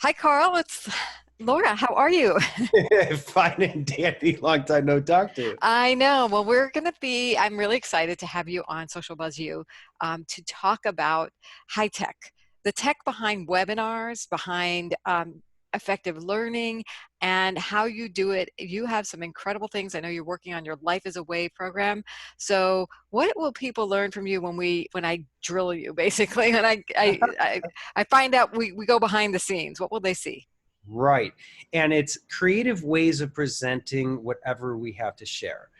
Hi, Carl. It's Laura. How are you? Fine and dandy. Long time no talk to. I know. Well, I'm really excited to have you on Social Buzz U to talk about high tech, the tech behind webinars, behind effective learning, and how you do it. You have some incredible things. I know you're working on your Life is a Wave program. So, what will people learn from you when I drill you, basically, when I find out we go behind the scenes? What will they see? Right. And it's creative ways of presenting whatever we have to share.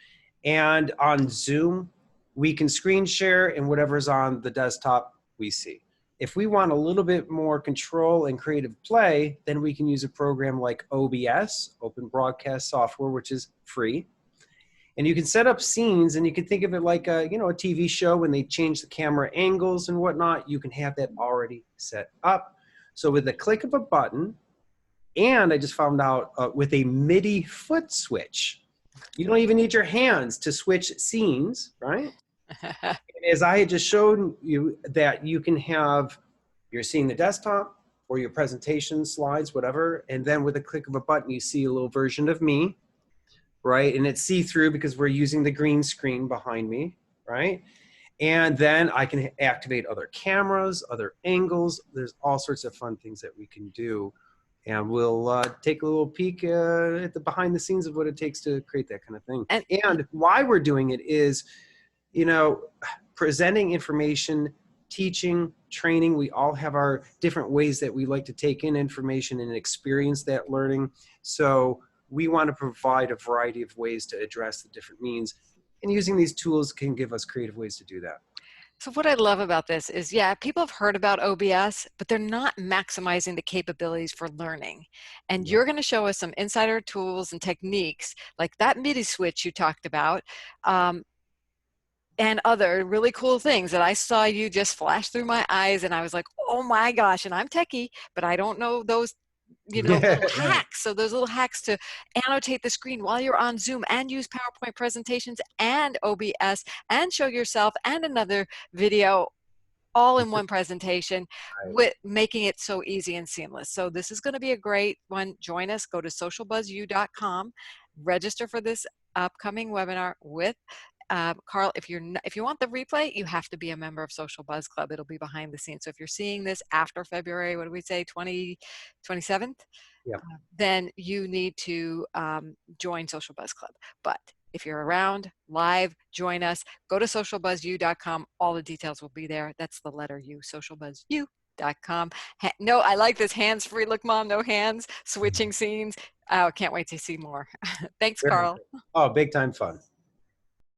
And on Zoom, we can screen share and whatever's on the desktop we see. If we want a little bit more control and creative play, then we can use a program like OBS, Open Broadcast Software, which is free. And you can set up scenes, and you can think of it like a TV show when they change the camera angles and whatnot. You can have that already set up. So with the click of a button, and I just found out with a MIDI foot switch, you don't even need your hands to switch scenes, right? As I had just shown you that you can have, you're seeing the desktop or your presentation slides, whatever, and then with a click of a button, you see a little version of me, right? And it's see-through because we're using the green screen behind me, right? And then I can activate other cameras, other angles. There's all sorts of fun things that we can do. And we'll take a little peek at the behind the scenes of what it takes to create that kind of thing. And And why we're doing it is, you know, presenting information, teaching, training. We all have our different ways that we like to take in information and experience that learning. So we want to provide a variety of ways to address the different means. And using these tools can give us creative ways to do that. So what I love about this is, yeah, people have heard about OBS, but they're not maximizing the capabilities for learning. And Yeah. you're going to show us some insider tools and techniques like that MIDI switch you talked about, um, and other really cool things that I saw you just flash through my eyes, and I was like, oh my gosh, and I'm techie, but I don't know those little Right. hacks. So those little hacks to annotate the screen while you're on Zoom and use PowerPoint presentations and OBS and show yourself and another video all in one presentation with making it so easy and seamless. So this is going to be a great one. Join us. Go to socialbuzzu.com, register for this upcoming webinar with Carl. If you want the replay, you have to be a member of Social Buzz Club. It'll be behind the scenes. So if you're seeing this after February, what do we say, 27th? Yeah. Then you need to join Social Buzz Club. But if you're around live, join us. Go to socialbuzzu.com. All the details will be there. That's the letter U, socialbuzzu.com. No, I like this hands-free. Look, Mom, no hands, switching scenes. Oh, can't wait to see more. Thanks, Very Carl. good. Oh, big time fun.